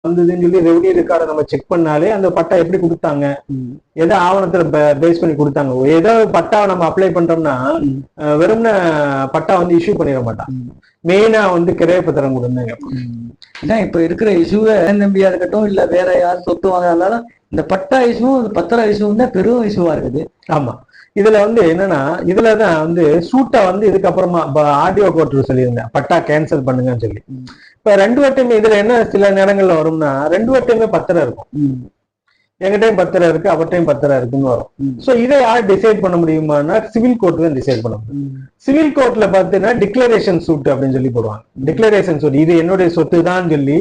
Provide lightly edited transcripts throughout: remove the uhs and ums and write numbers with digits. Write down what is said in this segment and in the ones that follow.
வந்ததுன்னு சொல்லி ரெவன்யூ ரெக்கார்டை நம்ம செக் பண்ணாலே அந்த பட்டா எப்படி கொடுத்தாங்க, எதை ஆவணத்துல பேஸ் பண்ணி கொடுத்தாங்க. ஏதோ பட்டா நம்ம அப்ளை பண்றோம்னா வெறும்ன பட்டா வந்து இஷ்யூ பண்ணிட மாட்டான். மெயினா வந்து கிரைய பத்திரம் கொடுங்க. இப்ப இருக்கிற இஷ்யூவை நம்பியா இருக்கட்டும் இல்ல வேற யாரும் சொத்து வாங்கினாலும் இந்த பட்டா இஷ்யூ பத்திர இஷ்யூ தான் பெரும் இஷ்யூவா இருக்குது. ஆமா, இதுல வந்து என்னன்னா இதுலதான் வந்து சூட்டை வந்து இதுக்கப்புறமா ஆடியோ கோர்ட்டு சொல்லியிருந்தேன் பட்டா கேன்சல் பண்ணுங்கன்னு சொல்லி. இப்ப 2 வட்டமே இதுல என்ன சில நேரங்கள்ல வரும்னா 2 வட்டமே பத்திரம் இருக்கும். எங்கிட்டையும் பத்திரம் இருக்கு, அவர்கிட்டையும் பத்திரம் இருக்குன்னு வரும். சோ இதை யார் டிசைட் பண்ண முடியுமானா சிவில் கோர்ட் தான் டிசைட் பண்ண முடியும். சிவில் கோர்ட்ல பாத்தீங்கன்னா டிக்ளரேஷன் சூட் அப்படின்னு சொல்லி போடுவாங்க. டிக்ளரேஷன் சூட் இது என்னுடைய சொத்து தான் சொல்லி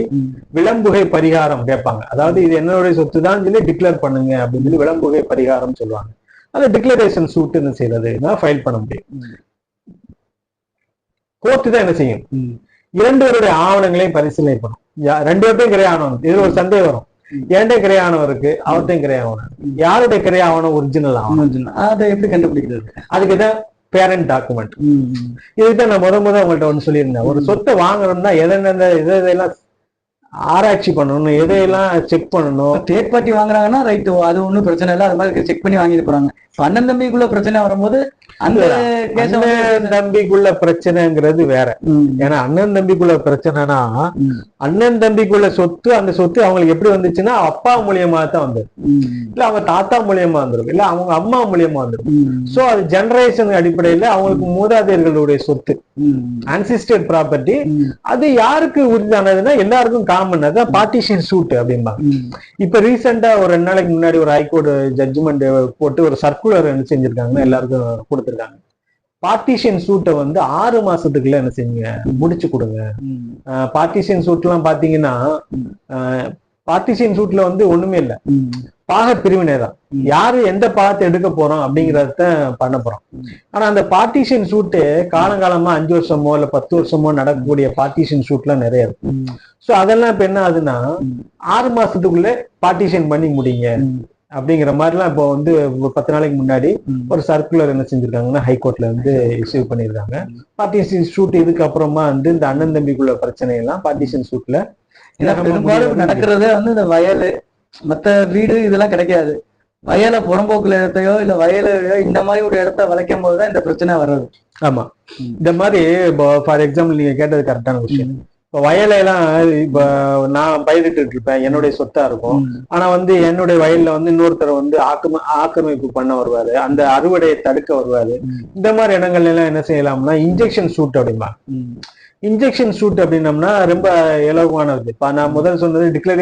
விளம்புகை பரிகாரம் கேட்பாங்க. அதாவது இது என்னுடைய சொத்து தான் சொல்லி டிக்ளேர் பண்ணுங்க அப்படின்னு சொல்லி விளம்புகை பரிகாரம் சொல்லுவாங்க. அந்த டிக்ளரேஷன் சூட் என்ன செய்யறதுன்னா ஃபைல் பண்ண முடியும். கோர்ட்டு தான் என்ன செய்யும், 2 பேருடைய ஆவணங்களையும் பரிசீலனை பண்ணும். 2 பேர்ட்டையும் கிரை ஆவணம். இது ஒரு சந்தேகம் வரும், என்கிட்ட கிரை ஆவணம் இருக்கு, அவர்கிட்டையும் கிரை ஆவணம், யாருடைய கிரை ஆவணம் ஒரிஜினல் ஆவணம், அதை எப்படி கண்டுபிடிக்கிறது? அதுக்குதான் பேரண்ட் டாக்குமெண்ட். இதுதான் நான் முதல்ல உங்கள்ட்ட ஒண்ணு சொல்லியிருந்தேன். ஒரு சொத்தை வாங்கணும்னா எதெல்லாம் ஆராய்ச்சி பண்ணணும், எதையெல்லாம் செக் பண்ணணும். தேர்ட் பார்ட்டி வாங்குறாங்கன்னா ரைட்டு, அது ஒன்றும் பிரச்சனை இல்லை, அது மாதிரி செக் பண்ணி வாங்கிட்டு போறாங்க. அண்ணன் தம்பிக்குள்ள பிரச்சனை வரும்போது அந்த அண்ணன் தம்பிக்குள்ள பிரச்சனைங்கிறது வேற. ஏன்னா அண்ணன் தம்பிக்குள்ள பிரச்சனைனா அண்ணன் தம்பிக்குள்ள சொத்து, அந்த சொத்து அவங்களுக்கு எப்படி வந்துச்சுன்னா அப்பா மூலியமா தான் வந்தது, இல்ல அவங்க தாத்தா மூலியமா வந்துடும், இல்ல அவங்க அம்மா மூலியமா வந்துடும். சோ அது ஜெனரேஷன் அடிப்படையில அவங்களுக்கு மூதாதையர்களுடைய சொத்து, அன்சிஸ்டர்ட் ப்ராப்பர்ட்டி. அது யாருக்கு உரிதானதுன்னா எல்லாருக்கும் காமன். அதான் பார்ட்டிஷன் சூட் அப்படிம்பாங்க. இப்ப ரீசெண்டா ஒரு 2 நாளைக்கு முன்னாடி ஒரு ஹைகோர்ட் ஜட்ஜ்மெண்ட் போட்டு ஒரு சர்க்குலர் என்ன செஞ்சிருக்காங்கன்னா எல்லாருக்கும் கொடுத்திருக்காங்க. பார்ட்டிஷன் சூட்டை வந்து 6 மாசத்துக்குள்ள என்ன செய்யுங்க, முடிச்சு கொடுங்க. பார்ட்டிஷன் சூட் எல்லாம் பாத்தீங்கன்னா பார்ட்டிஷன் சூட்ல வந்து ஒண்ணுமே இல்லை, பாக பிரிவினை தான். யாரு எந்த பாகத்தை எடுக்க போறோம் அப்படிங்கறத பண்ண போறோம். ஆனா அந்த பார்ட்டிஷன் சூட்டு காலங்காலமா 5 வருஷமோ இல்ல 10 வருஷமோ நடக்கக்கூடிய பார்ட்டிஷன் சூட்லாம் நிறைய இருக்கு. சோ அதெல்லாம் இப்ப என்ன ஆகுதுன்னா 6 மாசத்துக்குள்ள பார்ட்டிஷன் பண்ணி முடிங்க அப்படிங்கிற மாதிரிலாம் இப்போ வந்து 10 நாளைக்கு முன்னாடி ஒரு சர்க்குலர் என்ன செஞ்சிருக்காங்கன்னா ஹைகோர்ட்ல வந்து இஷ்யூ பண்ணிருக்காங்க. பார்ட்டிஷன் சூட் இதுக்கு அப்புறமா வந்து இந்த அண்ணன் தம்பிக்குள்ள பிரச்சனை எல்லாம் பார்ட்டிஷன் சூட்ல பெரும்பாலும் நடக்கிறதே வந்து இந்த வயல் மத்த வீடு இதெல்லாம் கிடைக்காது. வயலை புறம்போக்குல இடத்தையோ இல்ல வயலையோ இந்த மாதிரி ஒரு இடத்த வளைக்கும் போதுதான் இந்த பிரச்சனை வர்றது. ஆமா, இந்த மாதிரி ஃபார் எக்ஸாம்பிள் நீங்க கேட்டது கரெக்டான விஷயம். இப்ப வயலையெல்லாம் இப்ப நான் பயிரிட்டு இருப்பேன், என்னுடைய சொத்தா இருக்கும். ஆனா வந்து என்னுடைய வயல்ல வந்து இன்னொருத்தர் வந்து ஆக்கிரமிப்பு பண்ண வருவாரு, அந்த அறுவடையை தடுக்க வருவாரு. இந்த மாதிரி இடங்கள்ல எல்லாம் என்ன செய்யலாம்னா இன்ஜெக்ஷன் சூட் அப்படிம்பா. இன்ஜெக்ஷன் சூட் அப்படின்னம்னா ரொம்ப இலகுவானது. இப்ப நான் முதல் சொன்னது டிக்ளரேஷன்